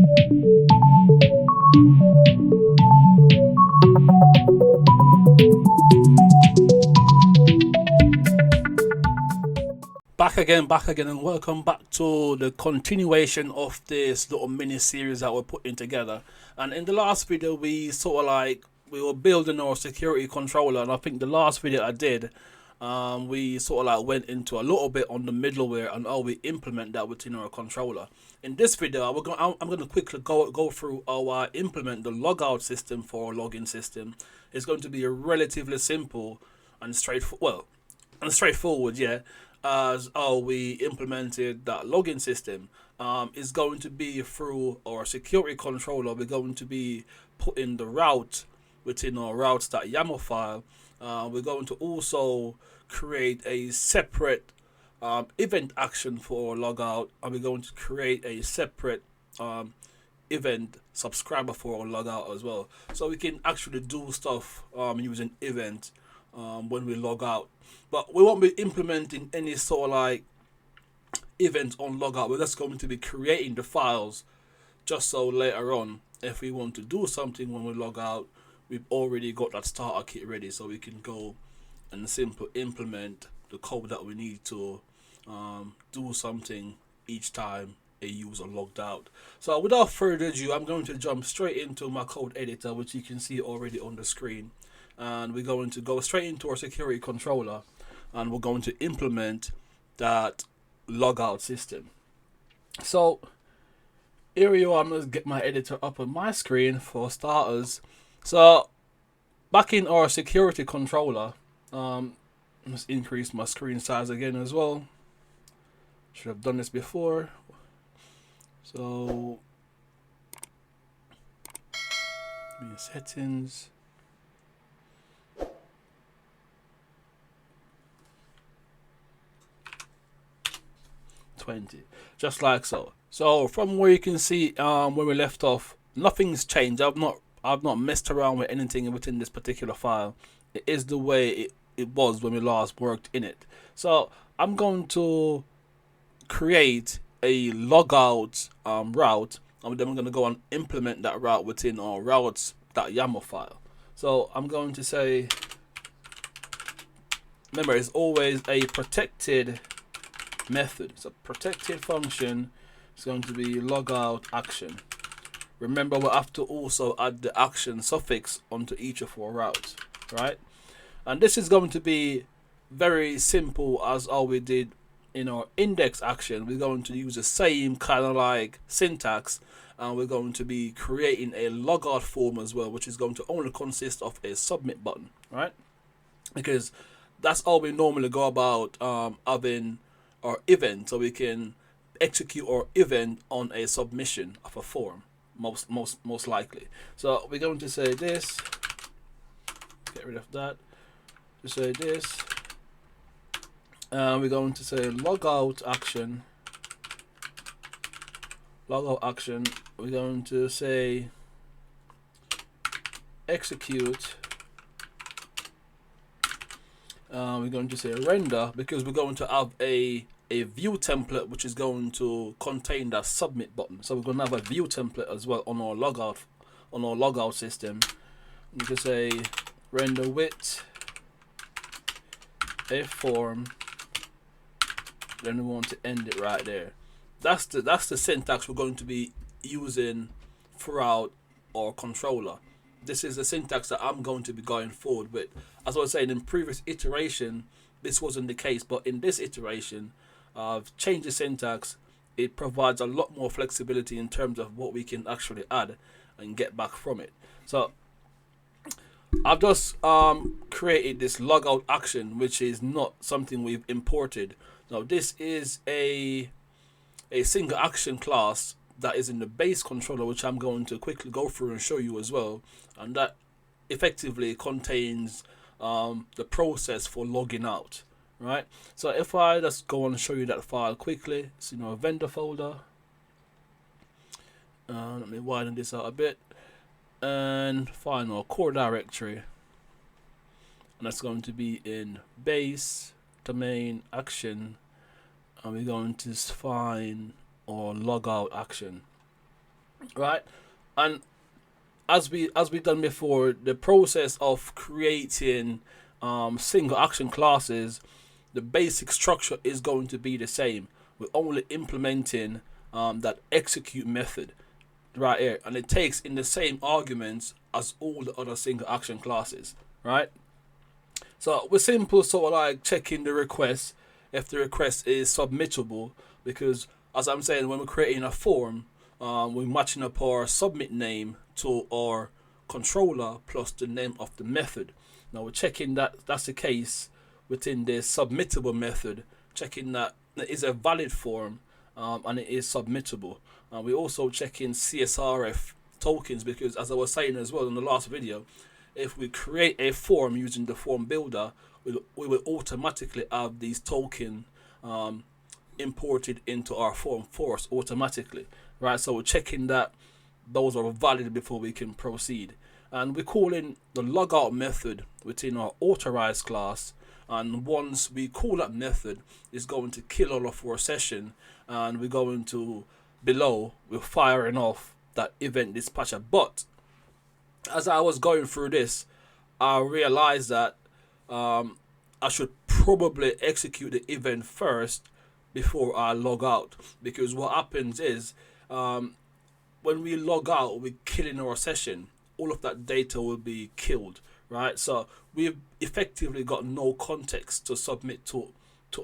Back again, and welcome back to the continuation of this little mini series that we're putting together. And in the last video, we were building our security controller, and I think the last video I did, we went into a little bit on the middleware and how we implement that within our controller. In this video, I'm going to quickly go through how I implement the logout system for our login system. It's going to be a relatively simple and straightforward, yeah, as how we implemented that login system. Is going to be through our security controller. We're going to be putting the route within our routes.yaml file. We're going to also create a separate event action for our logout, and we're going to create a separate event subscriber for our logout as well, so we can actually do stuff using event when we log out. But we won't be implementing any sort of event on logout. We're just going to be creating the files just so later on, if we want to do something when we log out, we've already got that starter kit ready, so we can go and simply implement the code that we need to do something each time a user logged out. So without further ado, I'm going to jump straight into my code editor, which you can see already on the screen. And we're going to go straight into our security controller, and we're going to implement that logout system. So here you are. I'm going to get my editor up on my screen for starters. So back in our security controller, let's increase my screen size again as well. Should have done this before. So settings. 20, just like so. So from where you can see when we left off, nothing's changed. I've not messed around with anything within this particular file. It is the way it was when we last worked in it. So I'm going to create a logout route, and then we're going to go and implement that route within our routes.yaml file. So I'm going to say, remember, it's always a protected method. It's a protected function. It's going to be logout action. Remember, we'll have to also add the action suffix onto each of our routes, right? And this is going to be very simple as all we did in our index action. We're going to use the same kind of syntax, and we're going to be creating a logout form as well, which is going to only consist of a submit button, right? Because that's how we normally go about having our event, so we can execute our event on a submission of a form, most likely. So we're going to say this, get rid of that, to say this, and we're going to say logout action. We're going to say execute. We're going to say render, because we're going to have a view template which is going to contain that submit button. So we're going to have a view template as well on our logout system. We can say render with a form, then we want to end it right there. That's the syntax we're going to be using throughout our controller. This is the syntax that I'm going to be going forward with. As I was saying, in previous iteration, this wasn't the case, but in this iteration, I've changed the syntax. It provides a lot more flexibility in terms of what we can actually add and get back from it. So I've just created this logout action, which is not something we've imported. Now this is a single action class that is in the base controller, which I'm going to quickly go through and show you as well, and that effectively contains the process for logging out, right? So if I just go and show you that file quickly, it's in our vendor folder. Let me widen this out a bit and find our core directory, and that's going to be in base domain action, and we're going to find our logout action. right? And as we done before, the process of creating single action classes, the basic structure is going to be the same. We're only implementing that execute method right here, and it takes in the same arguments as all the other single action classes, right? So we're simple sort of like checking the request if the request is submittable, because as I'm saying, when we're creating a form, we're matching up our submit name to our controller plus the name of the method. Now we're checking that that's the case within the submittable method, checking that it is a valid form and it is submittable. We're also checking CSRF tokens, because as I was saying as well in the last video, if we create a form using the form builder, we will automatically have these tokens imported into our form for us automatically, right? So we're checking that those are valid before we can proceed. And we're calling the logout method within our authorized class, and once we call that method, it's going to kill all of our session, and we're going to below we're firing off that event dispatcher. But as I was going through this, I realized that I should probably execute the event first before I log out, because what happens is when we log out, we're killing our session. All of that data will be killed, right? So we've effectively got no context to submit to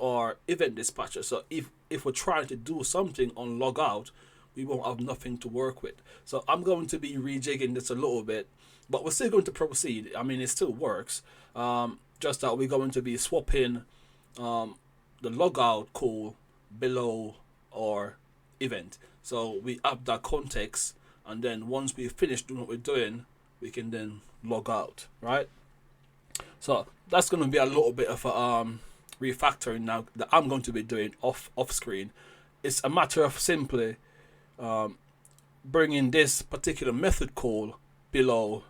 our event dispatcher. So if we're trying to do something on logout, we won't have nothing to work with. So I'm going to be rejigging this a little bit, but we're still going to proceed. I mean, it still works. Just that we're going to be swapping the logout call below our event. So we have that context, and then once we finish doing what we're doing, we can then log out, right? So that's going to be a little bit of a refactoring now that I'm going to be doing off screen. It's a matter of simply bringing this particular method call below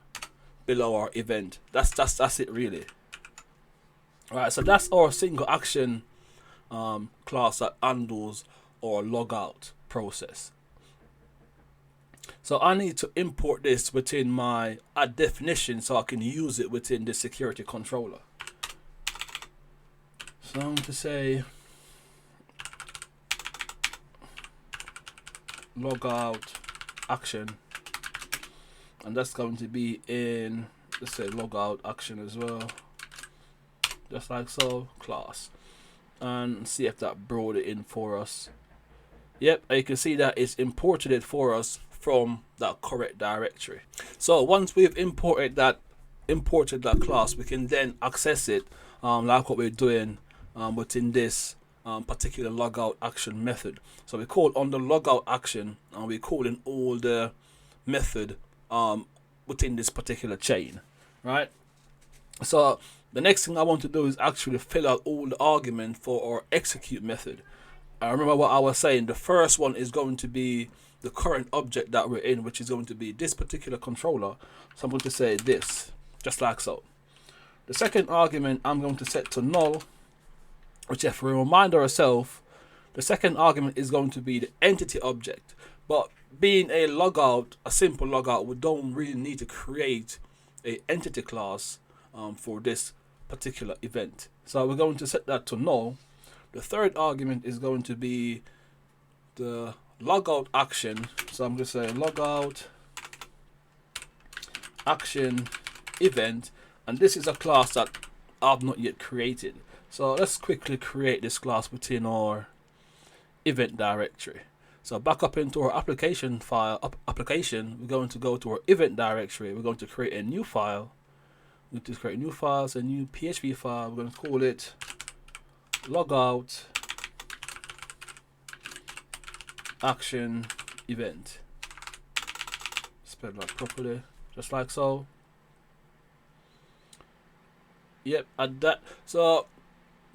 our event. That's it really. All right, so that's our single action class that handles our logout process. So I need to import this within my add definition so I can use it within the security controller. So I'm going to say logout action, and that's going to be in, let's say, logout action as well, just like so, class, and see if that brought it in for us. Yep, you can see that it's imported it for us from that correct directory. So once we've imported that class, we can then access it like what we're doing within this particular logout action method. So we call on the logout action, and we call in all the method within this particular chain, right? So the next thing I want to do is actually fill out all the argument for our execute method. I remember what I was saying. The first one is going to be the current object that we're in, which is going to be this particular controller. So I'm going to say this, just like so. The second argument I'm going to set to null, which, if we remind ourselves, the second argument is going to be the entity object. But being a logout, a simple logout, we don't really need to create a entity class for this particular event. So we're going to set that to null. The third argument is going to be the logout action. So I'm going to say logout action event, and this is a class that I've not yet created. So let's quickly create this class within our event directory. So back up into our application file, we're going to go to our event directory. We're going to create a new file. We're going to create a new file, so a new PHP file. We're going to call it logout action event. Spell that properly, just like so. Yep, add that. So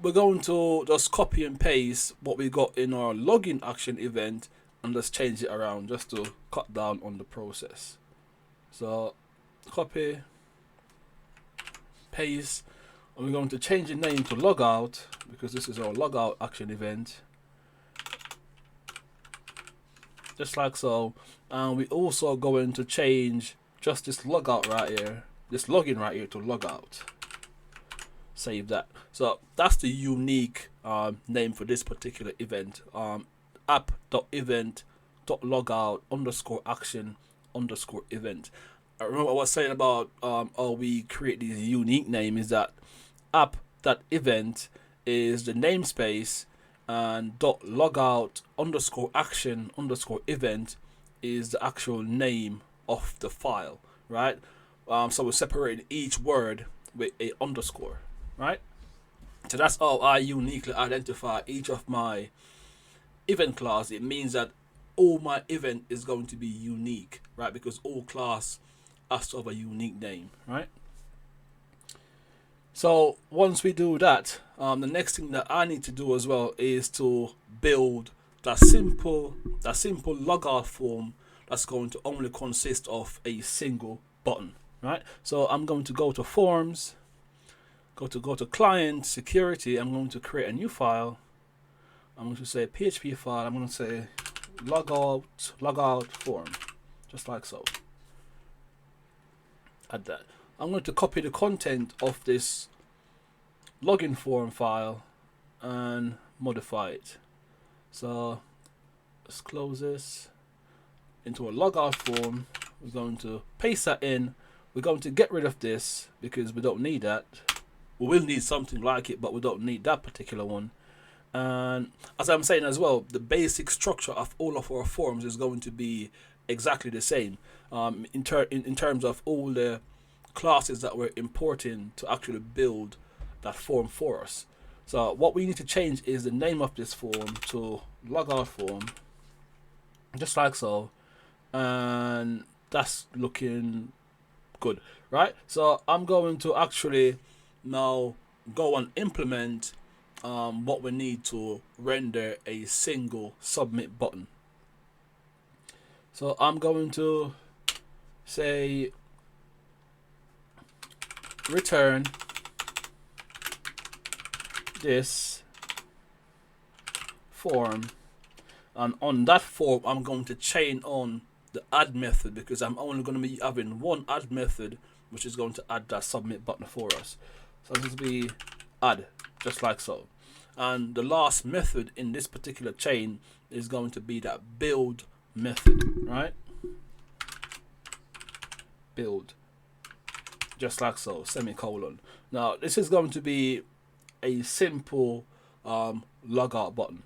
we're going to just copy and paste what we got in our login action event and just change it around just to cut down on the process. So copy, paste, and we're going to change the name to logout because this is our logout action event. just like so. And we also going to change just this logout right here, this login right here, to logout. Save that. So that's the unique name for this particular event. App.event.logout_action_event. I remember what I was saying about how we create these unique names is that app.event is the namespace, and .logout_action_event is the actual name of the file, right? So we're separating each word with a underscore, right? So that's how I uniquely identify each of my event class. It means that all my event is going to be unique, right? Because all class has to have a unique name, right? So once we do that, the next thing that I need to do as well is to build that simple logout form that's going to only consist of a single button, right? So I'm going to go to forms, go to client security. I'm going to create a new file. I'm going to say PHP file. I'm going to say logout form, just like so. Add that. I'm going to copy the content of this login form file and modify it. So let's close this into a logout form. We're going to paste that in. We're going to get rid of this because we don't need that. We will need something like it, but we don't need that particular one. And as I'm saying as well, the basic structure of all of our forms is going to be exactly the same in terms of all the classes that we're importing to actually build that form for us. So what we need to change is the name of this form to logout form, just like so, and that's looking good, right? So I'm going to actually now go and implement what we need to render a single submit button. So I'm going to say return this form, and on that form I'm going to chain on the add method, because I'm only going to be having one add method which is going to add that submit button for us. So this will be add, just like so. And the last method in this particular chain is going to be that build method, right? Build, just like so, semicolon. Now this is going to be a simple logout button.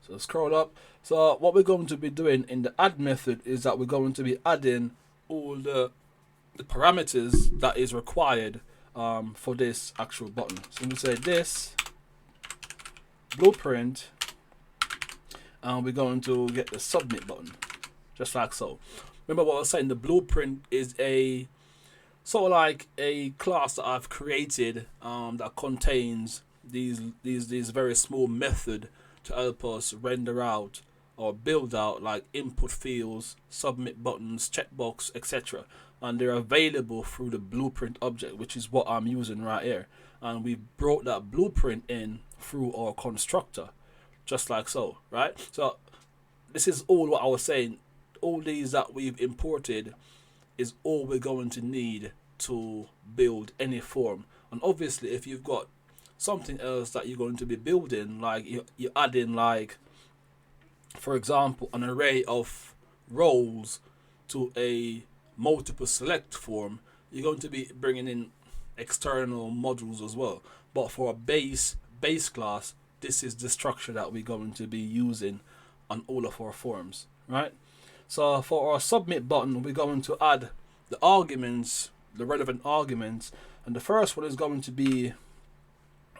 So scroll up. So what we're going to be doing in the add method is that we're going to be adding all the parameters that is required for this actual button. So we say this blueprint, and we're going to get the submit button, just like so. Remember what I was saying, the blueprint is a sort of like a class that I've created that contains these very small method to help us render out or build out like input fields, submit buttons, checkbox, etc. And they're available through the blueprint object, which is what I'm using right here. And we brought that blueprint in through our constructor, just like so, right? So this is all what I was saying. All these that we've imported is all we're going to need to build any form. And obviously if you've got something else that you're going to be building, like you're adding, like for example an array of roles to a multiple select form, you're going to be bringing in external modules as well. But for a base class, this is the structure that we're going to be using on all of our forms, right? So for our submit button, we're going to add the arguments, the relevant arguments, and the first one is going to be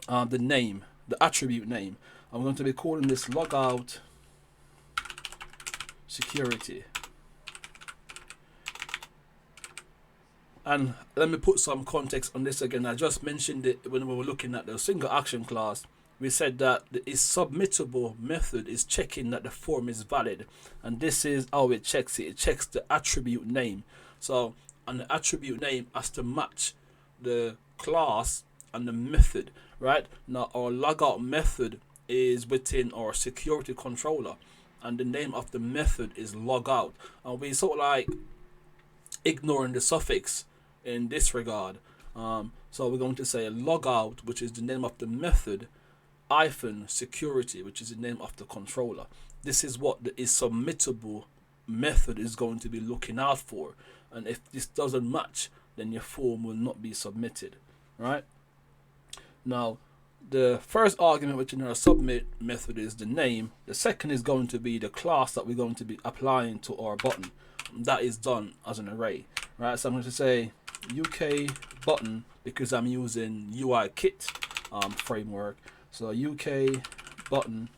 the name, the attribute name. I'm going to be calling this logout security. And let me put some context on this again. I just mentioned it when we were looking at the single action class. We said that the submittable method is checking that the form is valid, and this is how it checks it. It checks the attribute name. So, and the attribute name has to match the class and the method, right? Now our logout method is within our security controller, and the name of the method is logout. And we sort of like ignoring the suffix in this regard. So we're going to say logout, which is the name of the method, hyphen security, which is the name of the controller. This is what the is submittable method is going to be looking out for, and if this doesn't match, then your form will not be submitted. Right now, the first argument which in our submit method is the name. The second is going to be the class that we're going to be applying to our button. That is done as an array. Right, so I'm going to say UK button because I'm using UI kit framework. So UK button,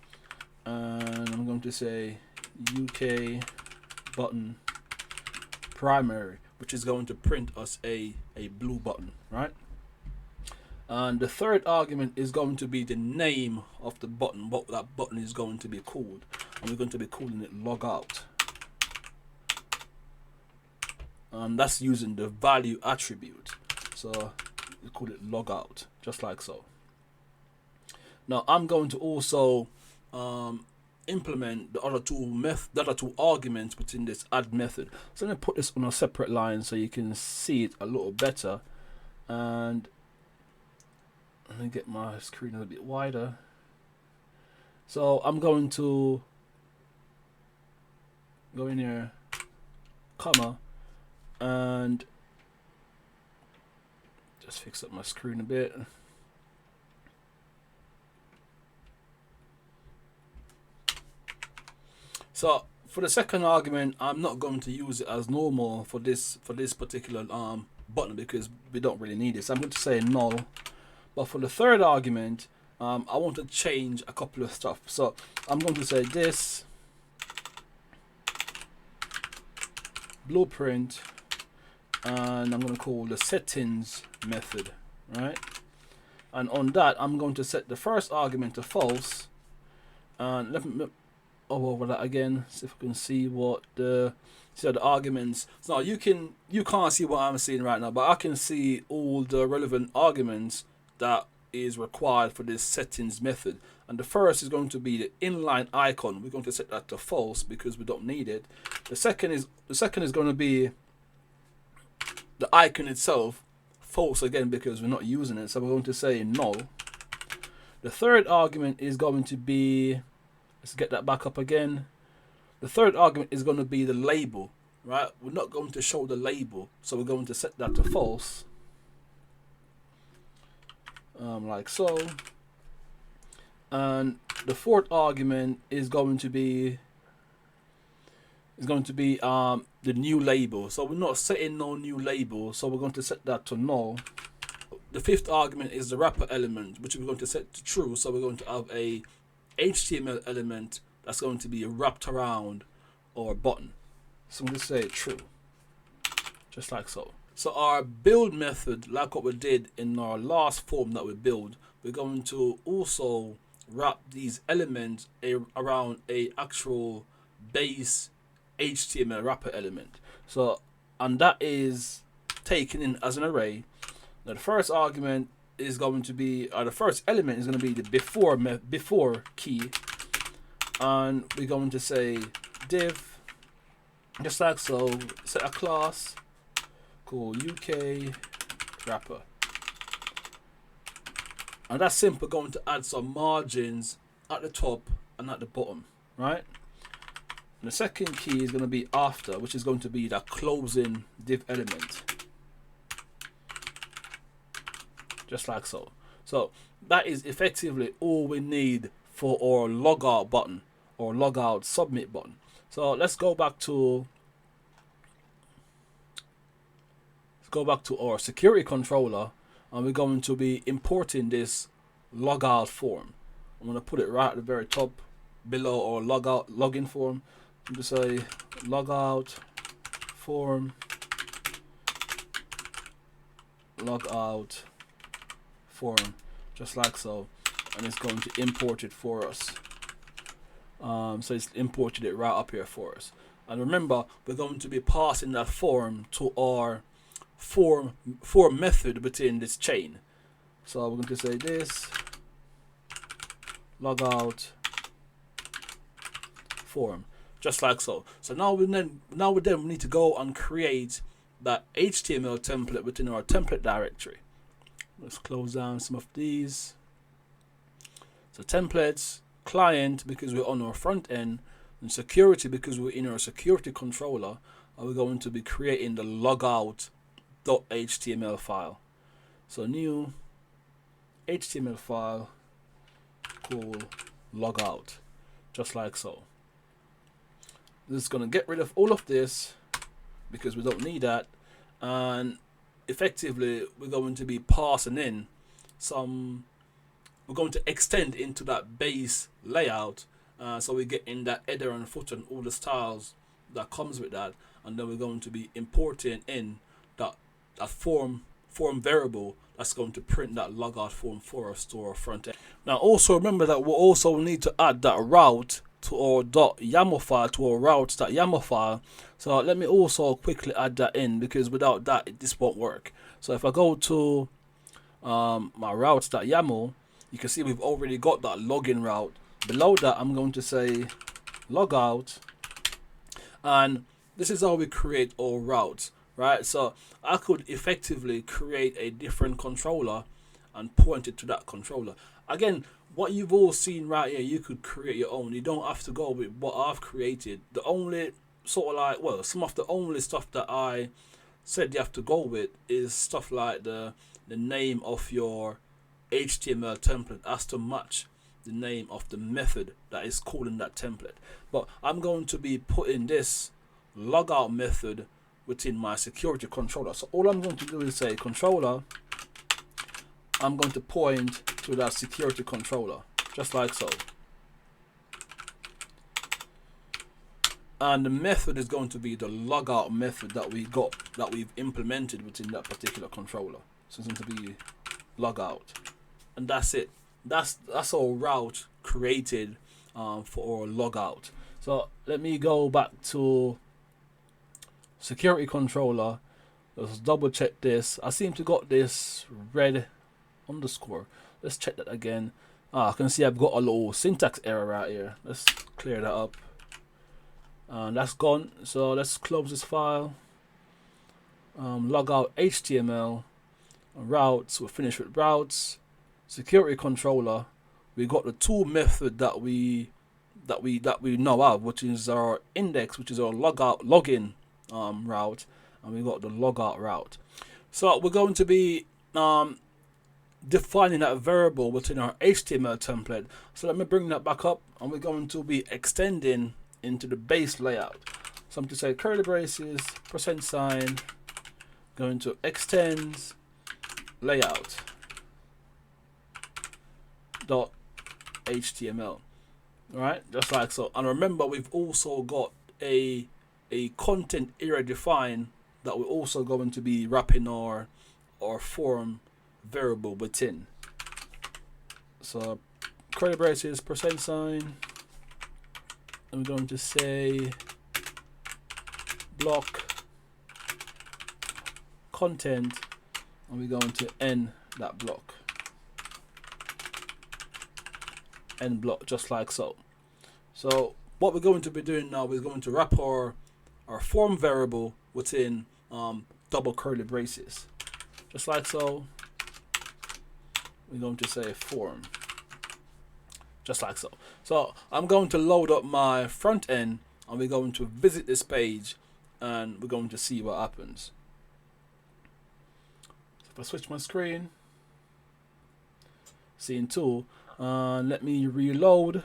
and I'm going to say UK button primary, which is going to print us a blue button, right? And the third argument is going to be the name of the button, what that button is going to be called, and we're going to be calling it logout. That's using the value attribute, so we call it logout, just like so. Now I'm going to also implement the other two arguments within this add method. So I'm going to put this on a separate line so you can see it a little better, and let me get my screen a little bit wider. So I'm going to go in here, comma, and just fix up my screen a bit. So for the second argument, I'm not going to use it as normal for this particular button because we don't really need it. So I'm going to say null. But for the third argument, I want to change a couple of stuff. So I'm going to say this blueprint, and I'm going to call the settings method, right? And on that, I'm going to set the first argument to false. And let me over that again, see if we can see what the arguments. So you can't see what I'm seeing right now, but I can see all the relevant arguments that is required for this settings method. And the first is going to be the inline icon. We're going to set that to false because we don't need it. The second is going to be the icon itself, false again because we're not using it, so we're going to say null. The third argument is going to be, let's get that back up again. The third argument is going to be the label, right? We're not going to show the label, so we're going to set that to false, like so. And the fourth argument is going to be the new label. So we're not setting no new label, so we're going to set that to null. The fifth argument is the wrapper element, which we're going to set to true. So we're going to have a HTML element that's going to be wrapped around our button. So I'm going to say true, just like so. So our build method, like what we did in our last form that we build, we're going to also wrap these elements around a actual base HTML wrapper element. So, and that is taken in as an array. Now the first argument is going to be, or the first element is going to be the before key, and we're going to say div, just like so, set a class called UK wrapper. And that's simple, going to add some margins at the top and at the bottom, right? And the second key is going to be after, which is going to be that closing div element, just like so. So that is effectively all we need for our logout button or logout submit button. So let's go back to our security controller, and we're going to be importing this logout form. I'm going to put it right at the very top below our login form. I'm going to say logout form, logout form, just like so, and it's going to import it for us. So it's imported it right up here for us. And remember, we're going to be passing that form to our form method within this chain. So we're going to say this logout form, just like so. So now we need to go and create that HTML template within our template directory. Let's close down some of these. So templates, client because we're on our front end, and security because we're in our security controller, and we're going to be creating the logout.html file. So new HTML file called logout, just like so. This is going to get rid of all of this because we don't need that, and effectively we're going to be passing in some, we're going to extend into that base layout, so we get in that header and footer and all the styles that comes with that, and then we're going to be importing in that form variable that's going to print that logout form for us to our front end. Now also remember that we'll also need to add that route to our .yaml file, to our routes.yaml file. So let me also quickly add that in, because without that this won't work. So if I go to my routes.yaml, you can see we've already got that login route. Below that I'm going to say logout, and this is how we create our routes, right? So I could effectively create a different controller and point it to that controller. Again, what you've all seen right here, you could create your own. You don't have to go with what I've created. The only sort of like, well, some of the only stuff that I said you have to go with is stuff like the name of your HTML template has to match the name of the method that is calling that template. But I'm going to be putting this logout method within my security controller. So all I'm going to do is say controller, I'm going to point to that security controller, just like so. And the method is going to be the logout method that we've implemented within that particular controller. So it's going to be logout, and that's it. That's our route created for our logout. So let me go back to security controller. Let's double check this. I seem to got this red underscore. Let's check that again. I can see I've got a little syntax error right here. Let's clear that up. That's gone. So let's close this file. Logout HTML routes. We're finished with routes. Security controller. We got the tool method that we know of, which is our index, which is our login route, and we got the logout route. So we're going to be defining that variable within our HTML template. So let me bring that back up, and we're going to be extending into the base layout. So I'm going to say curly braces, %, going to extends layout .html, right, just like so. And remember, we've also got a content area defined that we're also going to be wrapping our form variable within. So curly braces, %, and we're going to say block content, and we're going to end that block, end block, just like so. So what we're going to be doing now is going to wrap our form variable within double curly braces, just like so. We're going to say form, just like so. So I'm going to load up my front end, and we're going to visit this page, and we're going to see what happens. So if I switch my screen, scene tool, let me reload.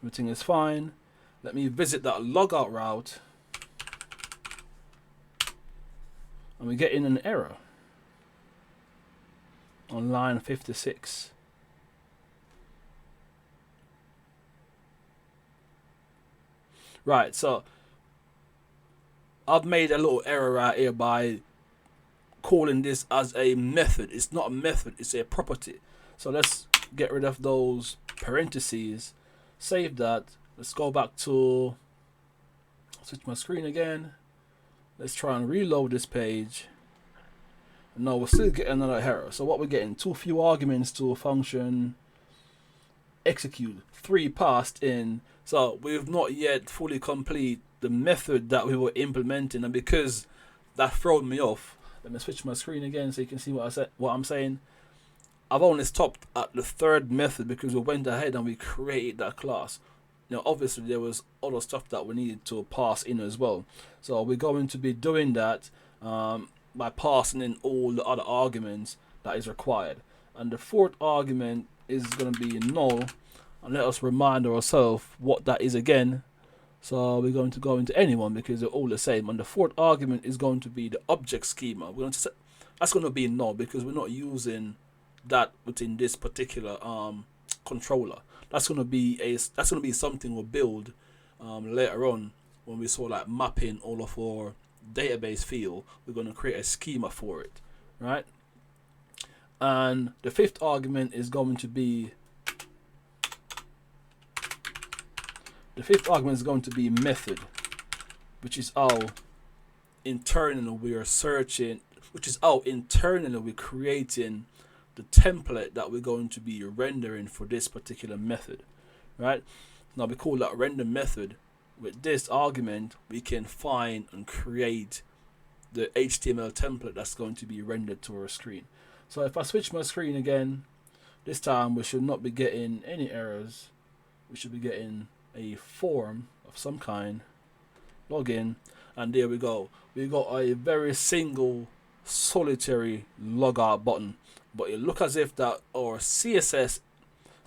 Everything is fine. Let me visit that logout route, and we're getting an error on line 56. Right, so I've made a little error right here by calling this as a method. It's not a method, it's a property. So let's get rid of those parentheses, save that. Let's go back to, switch my screen again. Let's try and reload this page. No, we're still getting another error. So what we're getting, too few arguments to a function. execute, 3 passed in. So we've not yet fully complete the method that we were implementing, and because that thrown me off, let me switch my screen again so you can see what I'm saying. I've only stopped at the 3rd method because we went ahead and we created that class. Now obviously there was other stuff that we needed to pass in as well, so we're going to be doing that by passing in all the other arguments that is required. And the 4th argument is going to be null, and let us remind ourselves what that is again. So we're going to go into anyone because they're all the same, and the 4th argument is going to be the object schema. We're going to set, that's going to be null because we're not using that within this particular controller. That's going to be something we'll build later on when we sort of like mapping all of our database field. We're going to create a schema for it, right? And the 5th argument is going to be method, which is how internally we are searching, which is how internally we're creating the template that we're going to be rendering for this particular method, right? Now we call that render method. With this argument, we can find and create the HTML template that's going to be rendered to our screen. So if I switch my screen again, this time we should not be getting any errors. We should be getting a form of some kind, login, and there we go. We got a very single solitary logout button, but it look as if that our CSS,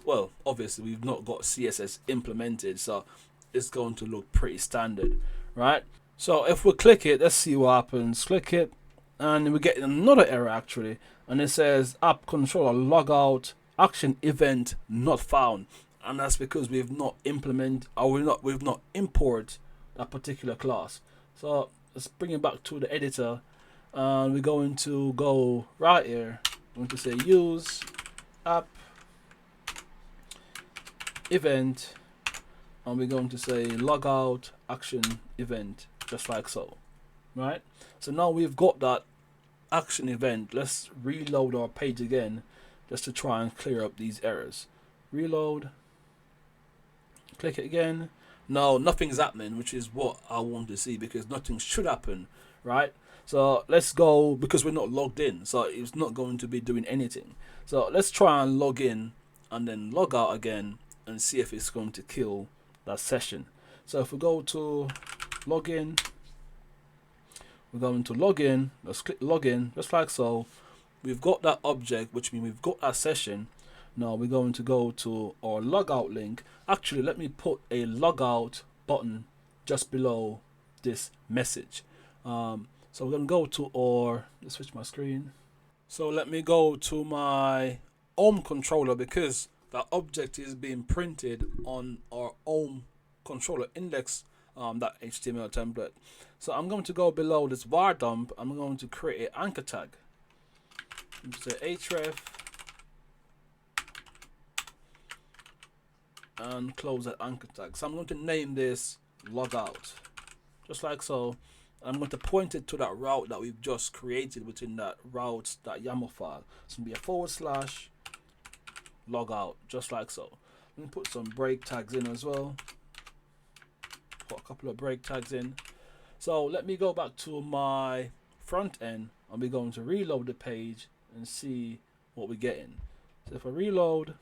well, obviously we've not got CSS implemented, so it's going to look pretty standard, right? So if we click it, let's see what happens. Click it, and we get another error actually, and it says app controller logout action event not found, and that's because we've not implement, or we've not import that particular class. So let's bring it back to the editor, and we're going to go right here. I'm going to say use app event, and we're going to say logout action event, just like so, right? So now we've got that action event. Let's reload our page again just to try and clear up these errors. Reload, click it again. No, nothing's happening, which is what I want to see, because nothing should happen, right? So let's go, because we're not logged in, so it's not going to be doing anything. So let's try and log in and then log out again and see if it's going to kill that session. So if we go to login, we're going to login. Let's click login, just like so. We've got that object, which means we've got our session. Now we're going to go to our logout link. Actually, let me put a logout button just below this message. So we're going to go to our, let's switch my screen. So let me go to my home controller, because that object is being printed on our home controller index, that HTML template. So I'm going to go below this var dump. I'm going to create an anchor tag. Say href and close that anchor tag. So I'm going to name this logout, just like so. I'm going to point it to that route that we've just created within that routes.yaml file. It's going to be a / logout, just like so. Let me put some break tags in as well. Put a couple of break tags in. So let me go back to my front end, and we're going to reload the page and see what we're getting. So if I reload,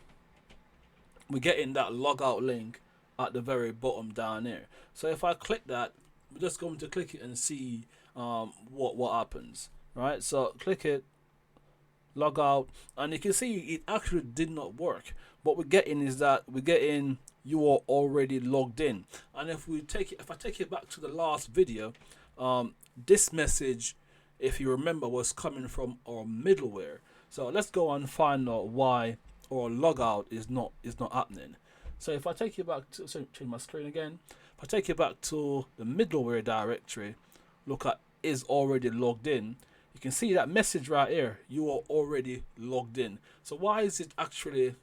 we're getting that logout link at the very bottom down there. So if I click that, we're just going to click it and see what happens, right? So click it, log out, and you can see it actually did not work. What we're getting is that we're getting you are already logged in. And if I take it back to the last video, this message, if you remember, was coming from our middleware. So let's go and find out why our logout is not happening. So if I take you back to, so change my screen again. If I take you back to the middleware directory, look at is already logged in. You can see that message right here. You are already logged in. So why is it actually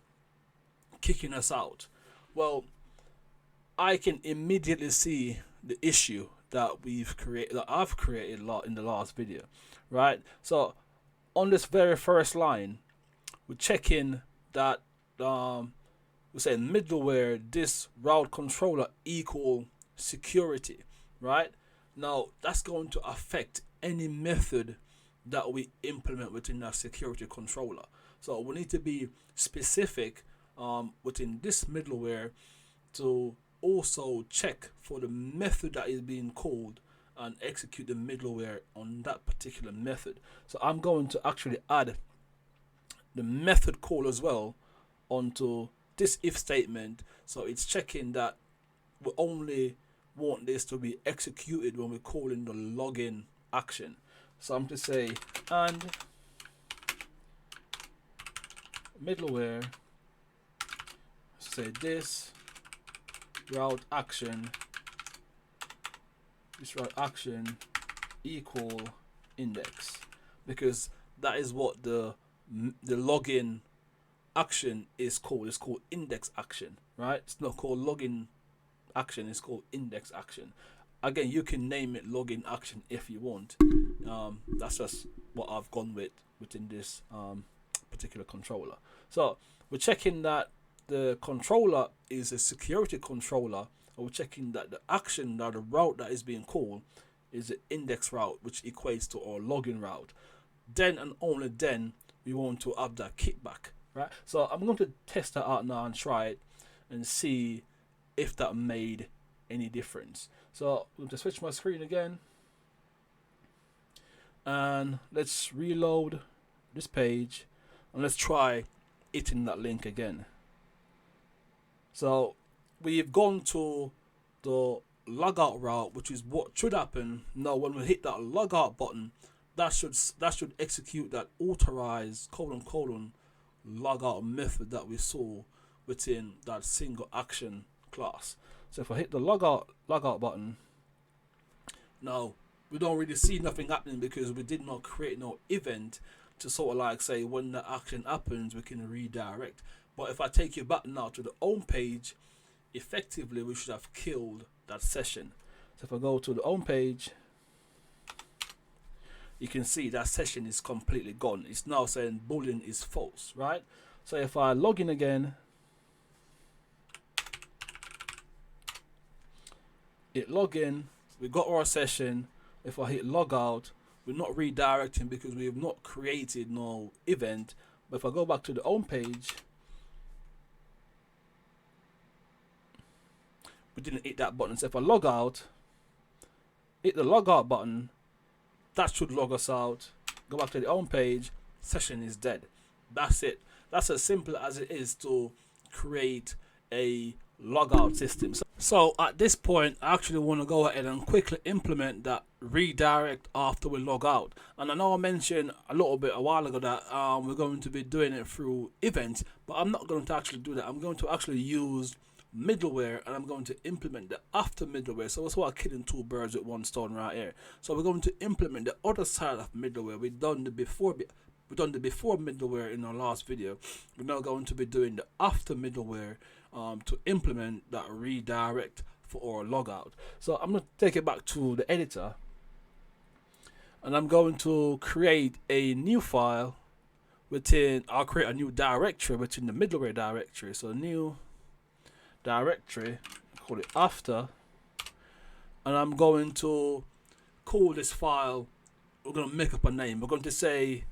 kicking us out? Well, I can immediately see the issue that I've created in the last video, right? So on this very first line, we're checking that we say middleware this route controller equal security, right? Now that's going to affect any method that we implement within that security controller. So we need to be specific within this middleware to also check for the method that is being called and execute the middleware on that particular method. So I'm going to actually add the method call as well onto this if statement, so it's checking that we only want this to be executed when we call in the login action. So I'm to say and middleware, say this route action equal index, because that is what the login action is called. It's called index action, right? It's not called login action, it's called index action. Again, you can name it login action if you want. That's just what I've gone with within this particular controller. So we're checking that the controller is a security controller, and we're checking that the action, that the route that is being called is the index route, which equates to our login route. Then and only then we want to have that kickback, right? So I'm going to test that out now and try it and see if that made any difference. So I'm going to switch my screen again and let's reload this page and let's try hitting that link again. So we've gone to the logout route, which is what should happen. Now when we hit that logout button, that should execute that authorize : logout method that we saw within that single action class. So if I hit the logout button, now we don't really see nothing happening because we did not create no event to sort of like say when the action happens we can redirect. But if I take you back now to the home page, effectively we should have killed that session. So if I go to the home page, you can see that session is completely gone. It's now saying boolean is false, right? So if I log in again, hit login, we got our session. If I hit logout, we're not redirecting because we have not created no event. But if I go back to the home page, we didn't hit that button. So if I log out, hit the logout button, that should log us out. Go back to the home page, session is dead. That's it. That's as simple as it is to create a logout system. So at this point, I actually want to go ahead and quickly implement that redirect after we log out. And I know I mentioned a little bit a while ago that we're going to be doing it through events, but I'm not going to actually do that. I'm going to actually use middleware and I'm going to implement the after middleware. So that's why I'm killing two birds with one stone right here. So we're going to implement the other side of middleware. We've done the before middleware in our last video. We're now going to be doing the after middleware to implement that redirect for our logout. So I'm going to take it back to the editor and I'm going to create a new file within, I'll create a new directory within the middleware directory. So new directory, call it after, and I'm going to call this file, we're going to make up a name. We're going to say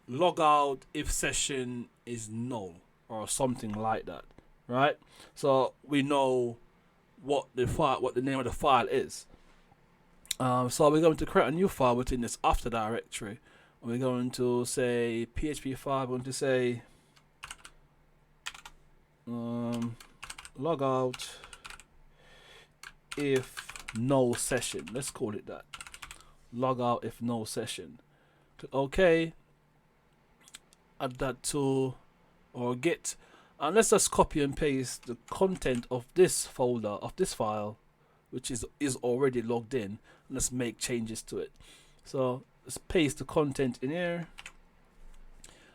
logout if session is null or something like that, right? So we know what the name of the file is. So we're going to create a new file within this after directory, and we're going to say PHP file. We're going to say logout if no session. Let's call it that. Logout if no session. Click OK. Add that to our Git, and let's just copy and paste the content of this folder, of this file, which is already logged in, and let's make changes to it. So let's paste the content in here,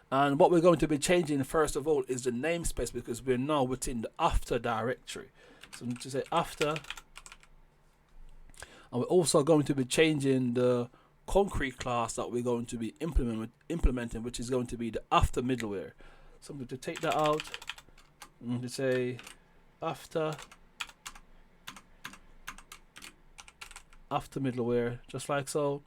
and what we're going to be changing first of all is the namespace, because we're now within the after directory. So I'm going to say after, and we're also going to be changing the concrete class that we're going to be implementing, which is going to be the after middleware. So I'm going to take that out, I'm going to say after middleware, just like so.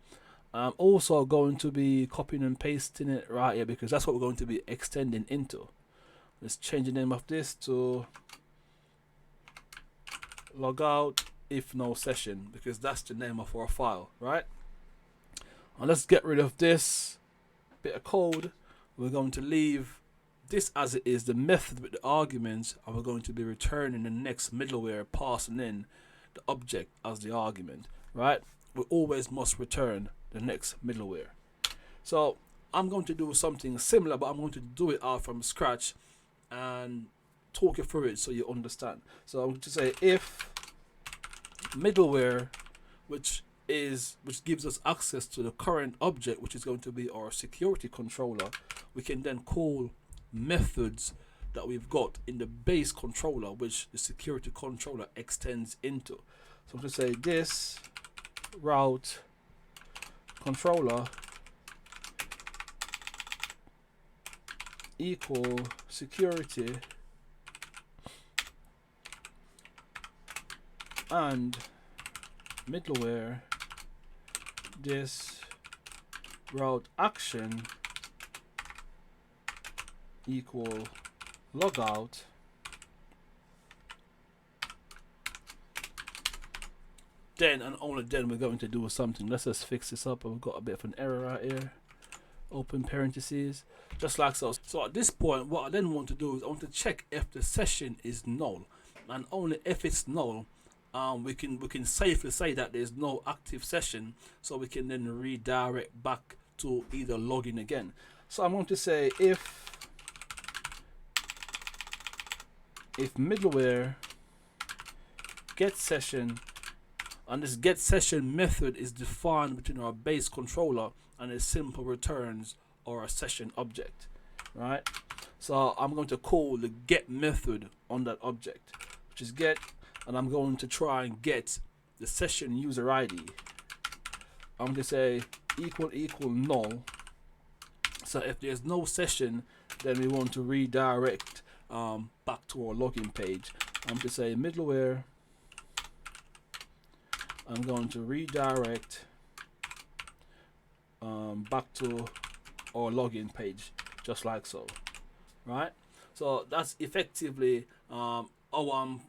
I'm also going to be copying and pasting it right here because that's what we're going to be extending into. Let's change the name of this to logout if no session, because that's the name of our file, right? And let's get rid of this bit of code. We're going to leave this as it is, the method with the arguments, and we're going to be returning the next middleware, passing in the object as the argument, right? We always must return the next middleware. So I'm going to do something similar, but I'm going to do it out from scratch and talk you through it so you understand. So I'm going to say if middleware, which gives us access to the current object, which is going to be our security controller, we can then call methods that we've got in the base controller, which the security controller extends into. So I'm going to say this route controller equal security and middleware this route action equal logout then and only then we're going to do something. Let's just fix this up. We've got a bit of an error right here. Open parentheses, just like so. So at this point, what I then want to do is I want to check if the session is null, and only if it's null, we can safely say that there's no active session, so we can then redirect back to either login again. So I'm going to say if middleware get session, and this get session method is defined between our base controller and a simple returns or a session object, right? So I'm going to call the get method on that object, which is get, and I'm going to try and get the session user ID. I'm going to say equal null. So if there's no session, then we want to redirect back to our login page. I'm going to say middleware. I'm going to redirect back to our login page, just like so, right? So that's effectively how I'm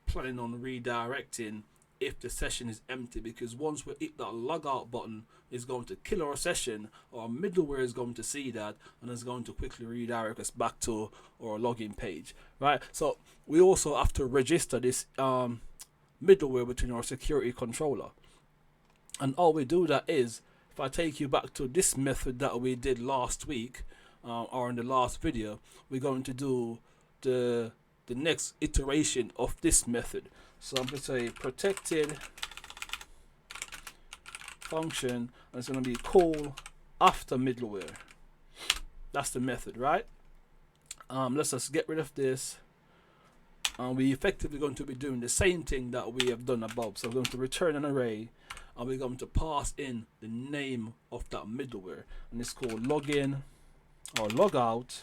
planning on redirecting if the session is empty, because once we hit that logout button, it's going to kill our session. Our middleware is going to see that and it's going to quickly redirect us back to our login page, right? So we also have to register this middleware between our security controller, and all we do that is, if I take you back to this method that we did last week or in the last video, we're going to do the next iteration of this method. So I'm going to say protected function, and it's going to be call after middleware. That's the method, right? Let's just get rid of this. We effectively going to be doing the same thing that we have done above. So we're going to return an array, and we're going to pass in the name of that middleware, and it's called login or logout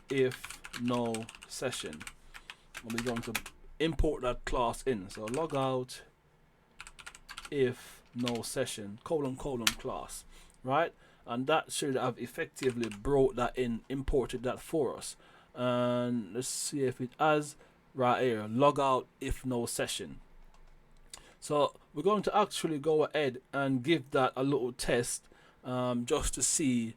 if no session. And we're going to import that class in. So logout if no session colon class, right? And that should have effectively brought that in, imported that for us. And let's see if it has right here, logout if no session. So we're going to actually go ahead and give that a little test just to see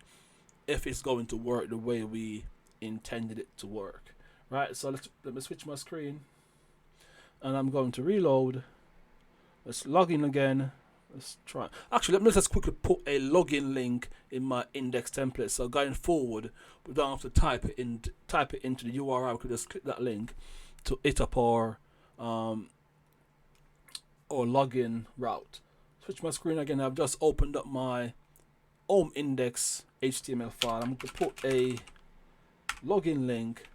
if it's going to work the way we intended it to work, right? So let me switch my screen, and I'm going to reload. Let's log in again. Let's try. Actually, let me just quickly put a login link in my index template. So going forward, we don't have to type it into the URL. We could just click that link to hit up our login route. Switch my screen again. I've just opened up my home index HTML file. I'm going to put a login link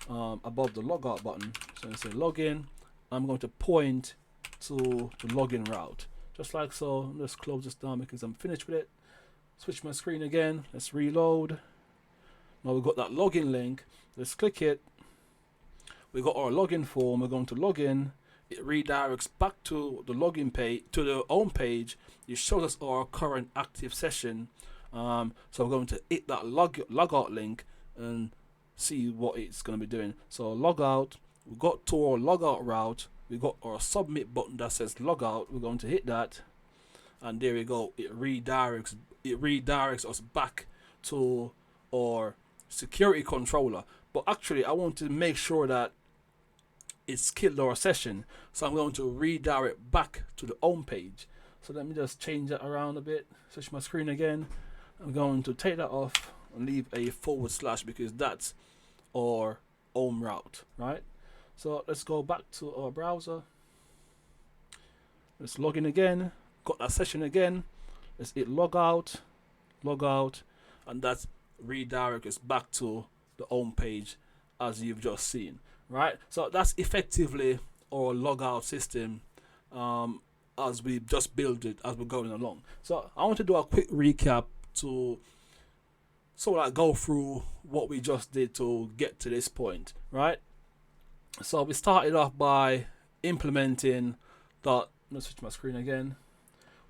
above the logout button. So I say login. I'm going to point to the login route, just like so. Let's close this down because I'm finished with it. Switch my screen again. Let's reload. Now we've got that login link. Let's click it. We got our login form. We're going to log in. It redirects back to the login page, to the home page. It shows us our current active session. So we're going to hit that logout link and see what it's going to be doing. So logout. We got to our logout route. We got our submit button that says logout. We're going to hit that, and there we go. It redirects us back to our security controller. But actually, I want to make sure that it's killed our session, so I'm going to redirect back to the home page. So let me just change that around a bit. Switch my screen again. I'm going to take that off and leave a / because that's our home route, right? So let's go back to our browser. Let's log in again. Got that session again. Let's hit logout, and that redirects us back to the home page as you've just seen, right? So that's effectively our logout system as we just build it as we're going along. So I want to do a quick recap to sort of go through what we just did to get to this point, right? So we started off by implementing that. Let's switch my screen again.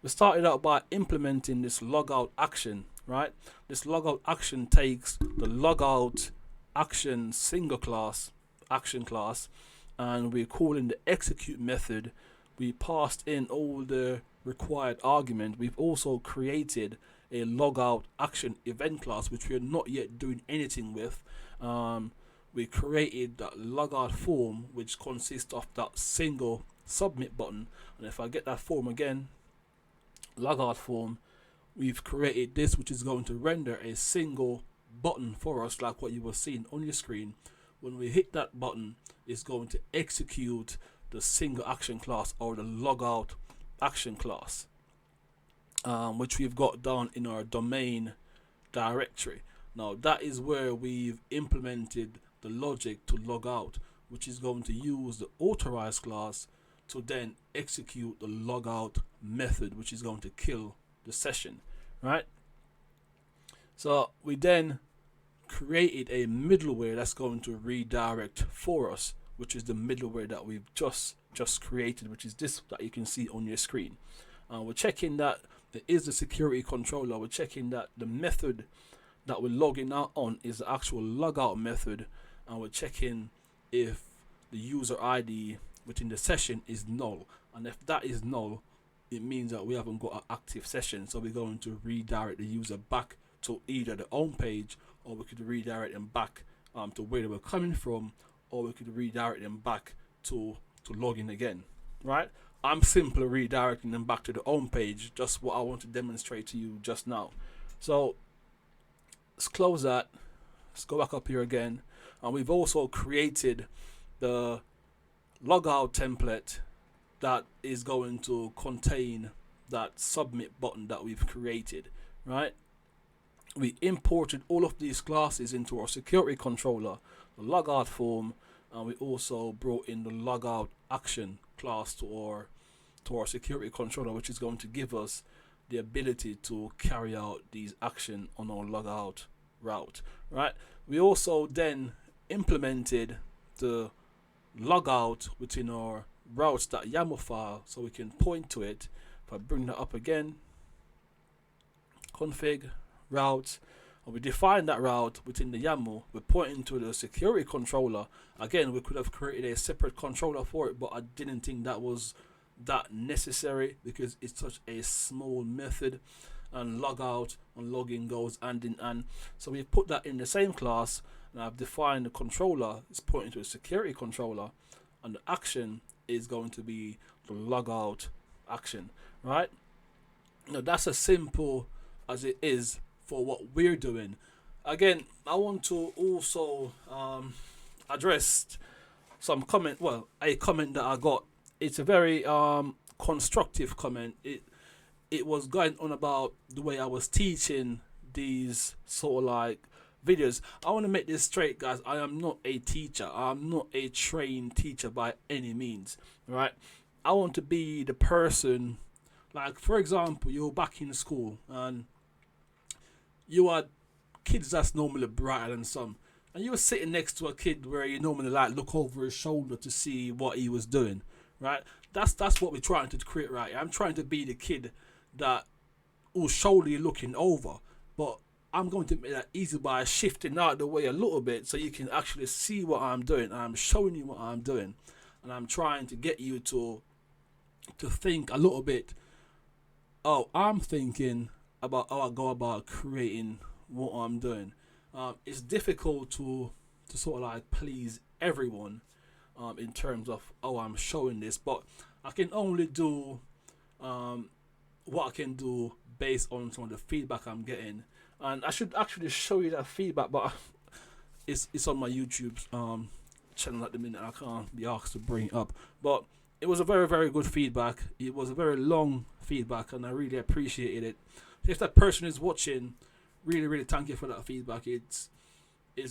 We started out by implementing this logout action, right? This logout action takes the logout action single class, action class, and we're calling the execute method. We passed in all the required argument. We've also created a logout action event class, which we're not yet doing anything with. We created that logout form, which consists of that single submit button. And if I get that form again, logout form, we've created this, which is going to render a single button for us, like what you were seeing on your screen. When we hit that button, it's going to execute the single action class, or the logout action class, which we've got down in our domain directory. Now that is where we've implemented the logic to log out, which is going to use the authorize class to then execute the logout method, which is going to kill the session, right? So we then created a middleware that's going to redirect for us, which is the middleware that we've just created, which is this that you can see on your screen. We're checking that there is the security controller. We're checking that the method that we're logging out on is the actual logout method, and we're checking if the user ID within the session is null. And if that is null, it means that we haven't got an active session. So we're going to redirect the user back to either the home page, or we could redirect them back to where they were coming from, or we could redirect them back to login again, right? I'm simply redirecting them back to the home page, just what I want to demonstrate to you just now. So let's close that. Let's go back up here again, and we've also created the logout template that is going to contain that submit button that we've created, right? We imported all of these classes into our security controller, the logout form, and we also brought in the logout action class to our security controller, which is going to give us the ability to carry out these action on our logout route, right? We also then implemented the logout within our routes.yaml file, so we can point to it. If I bring that up again, config route, and we define that route within the YAML. We're pointing to the security controller. Again, we could have created a separate controller for it, but I didn't think that was that necessary because it's such a small method, and logout and login goes hand in hand. So we've put that in the same class, and I've defined the controller is pointing to a security controller, and the action is going to be the logout action, right? Now that's as simple as it is for what we're doing. Again, I want to also address some comment, well, a comment that I got. It's a very constructive comment. It was going on about the way I was teaching these sort of like videos. I want to make this straight, guys. I am not a teacher. I'm not a trained teacher by any means, right? I want to be the person, like for example, you're back in school and you had kids that's normally brighter than some. And you were sitting next to a kid where you normally like look over his shoulder to see what he was doing, right? That's what we're trying to create, right? I'm trying to be the kid that whose shoulder you're looking over, but I'm going to make that easy by shifting out the way a little bit so you can actually see what I'm doing. I'm showing you what I'm doing, and I'm trying to get you to think a little bit. Oh, I'm thinking about how I go about creating what I'm doing. It's difficult to sort of like please everyone in terms of how I'm showing this, but I can only do what I can do based on some of the feedback I'm getting. And I should actually show you that feedback, but it's on my YouTube channel at the minute. I can't be asked to bring it up, but it was a very, very good feedback. It was a very long feedback, and I really appreciated it. If that person is watching, really, really thank you for that feedback. It's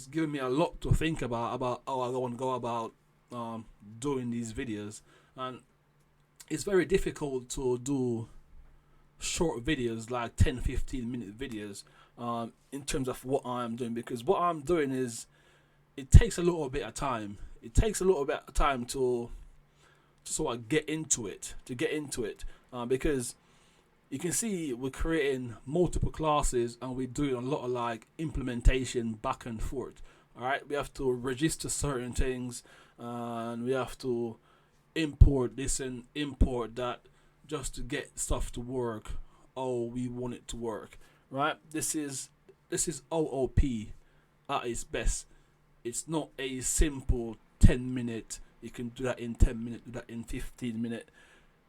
given me a lot to think about how I want to go about doing these videos. And it's very difficult to do short videos, like 10-15 minute videos, in terms of what I'm doing, because what I'm doing is, it takes a little bit of time. It takes a little bit of time to sort of get into it, because you can see we're creating multiple classes and we're doing a lot of like implementation back and forth. All right, we have to register certain things, and we have to import this and import that just to get stuff to work. Oh, we want it to work, right? This is OOP at its best. It's not a simple 10-minute. You can do that in 10 minutes, do that in 15 minutes.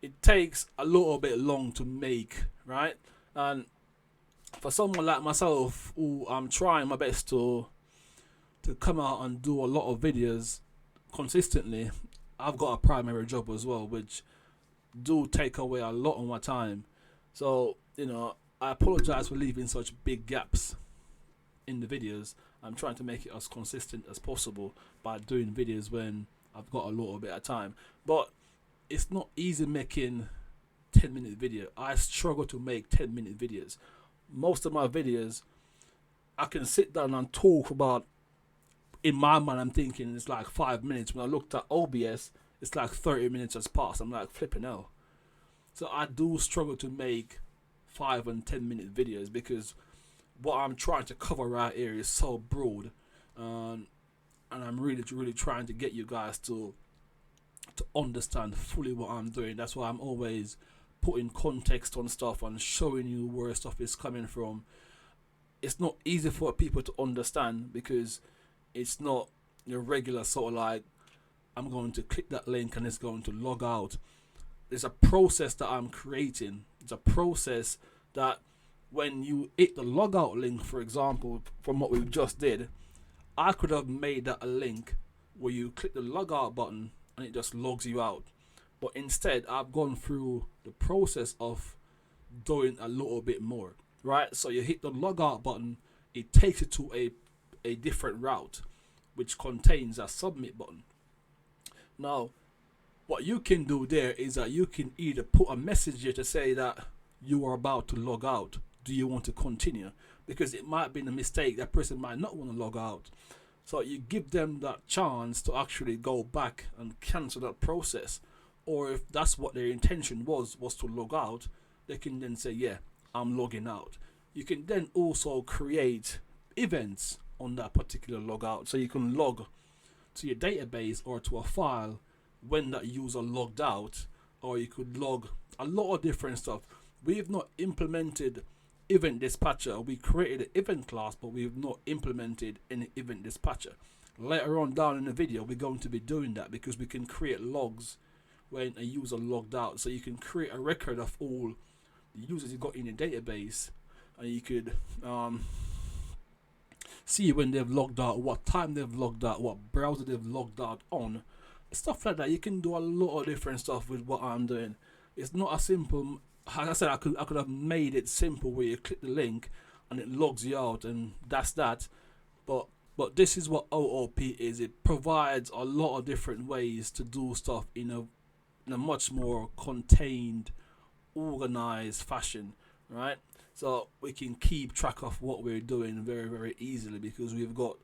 It takes a little bit long to make, right? And for someone like myself, who I'm trying my best to come out and do a lot of videos consistently, I've got a primary job as well, which do take away a lot of my time. So, I apologize for leaving such big gaps in the videos. I'm trying to make it as consistent as possible by doing videos when I've got a little bit of time. But it's not easy making 10-minute video. I struggle to make 10-minute videos. Most of my videos, I can sit down and talk about, in my mind I'm thinking it's like 5 minutes. When I looked at OBS, it's like 30 minutes has passed. I'm like, flipping hell. So I do struggle to make 5 and 10-minute videos, because what I'm trying to cover right here is so broad, and I'm really trying to get you guys to understand fully what I'm doing. That's why I'm always putting context on stuff and showing you where stuff is coming from. It's not easy for people to understand, because it's not your regular sort of like, I'm going to click that link and it's going to log out. There's a process that I'm creating. It's a process that when you hit the logout link, for example, from what we just did, I could have made that a link where you click the logout button and it just logs you out. But instead, I've gone through the process of doing a little bit more, right? So you hit the logout button, it takes you to a different route, which contains a submit button. Now, what you can do there is that you can either put a message here to say that you are about to log out. Do you want to continue? Because it might be a mistake. That person might not want to log out. So you give them that chance to actually go back and cancel that process. Or if that's what their intention was to log out, they can then say, yeah, I'm logging out. You can then also create events on that particular logout. So you can log to your database or to a file when that user logged out, or you could log a lot of different stuff. We've not implemented event dispatcher. We created an event class, but we've not implemented any event dispatcher. Later on down in the video, we're going to be doing that, because we can create logs when a user logged out. So you can create a record of all the users you got in your database, and you could see when they've logged out, what time they've logged out, what browser they've logged out on, stuff like that. You can do a lot of different stuff with what I'm doing. It's not a simple, as I said, I could have made it simple where you click the link and it logs you out and that's that. But this is what OOP is. It provides a lot of different ways to do stuff in a much more contained, organized fashion, right? So we can keep track of what we're doing very, very easily, because we've got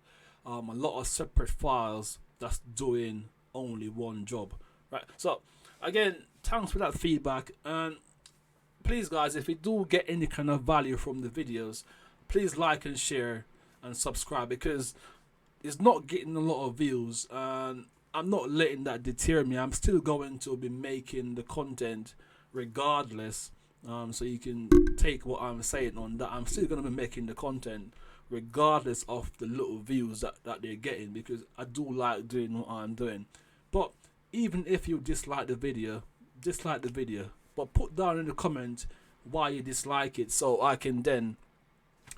a lot of separate files that's doing only one job, right? So again, thanks for that feedback, and please guys, if you do get any kind of value from the videos, please like and share and subscribe, because it's not getting a lot of views, and I'm not letting that deter me. I'm still going to be making the content regardless. So you can take what I'm saying on that. I'm still going to be making the content regardless of the little views that they're getting, because I do like doing what I'm doing. But even if you dislike the video, but put down in the comment why you dislike it, so I can then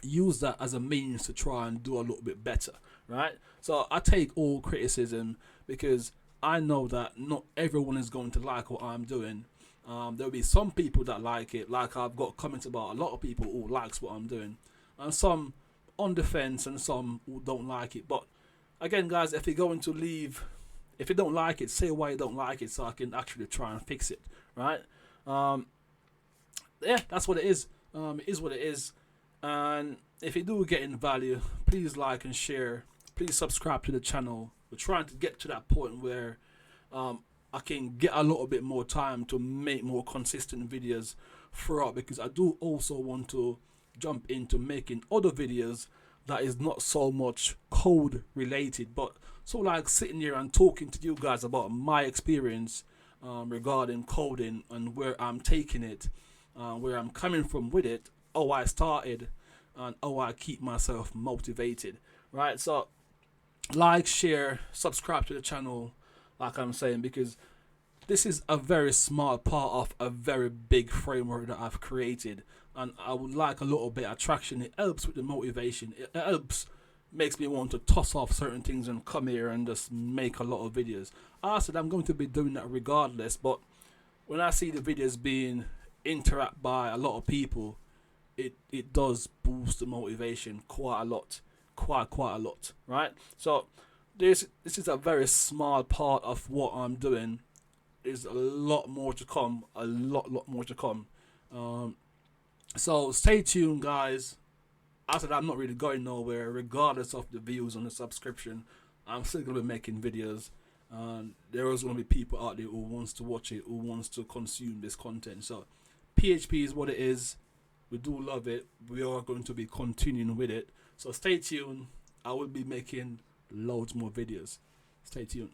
use that as a means to try and do a little bit better, right? So I take all criticism, because I know that not everyone is going to like what I'm doing. There'll be some people that like it, like I've got comments about a lot of people who likes what I'm doing, and some on the fence, and some who don't like it. But again guys, if you're going to leave, if you don't like it, say why you don't like it, so I can actually try and fix it, right? Yeah, that's what it is. It is what it is. And if you do get in value, please like and share. Please subscribe to the channel. We're trying to get to that point where I can get a little bit more time to make more consistent videos throughout, because I do also want to jump into making other videos that is not so much code related, but so like sitting here and talking to you guys about my experience regarding coding, and where I'm taking it, where I'm coming from with it, how I started, and how I keep myself motivated, right? So like, share, subscribe to the channel, like I'm saying, because this is a very small part of a very big framework that I've created, and I would like a little bit of traction. It helps with the motivation. It helps, makes me want to toss off certain things and come here and just make a lot of videos. I said I'm going to be doing that regardless, but when I see the videos being interacted by a lot of people, it does boost the motivation quite a lot, quite a lot, right? So this is a very small part of what I'm doing. There's a lot more to come, a lot more to come. So stay tuned guys. I said I'm not really going nowhere, regardless of the views on the subscription. I'm still gonna be making videos, and there is gonna be people out there who wants to watch it, who wants to consume this content. So PHP is what it is. We do love it. We are going to be continuing with it. So stay tuned. I will be making loads more videos. Stay tuned.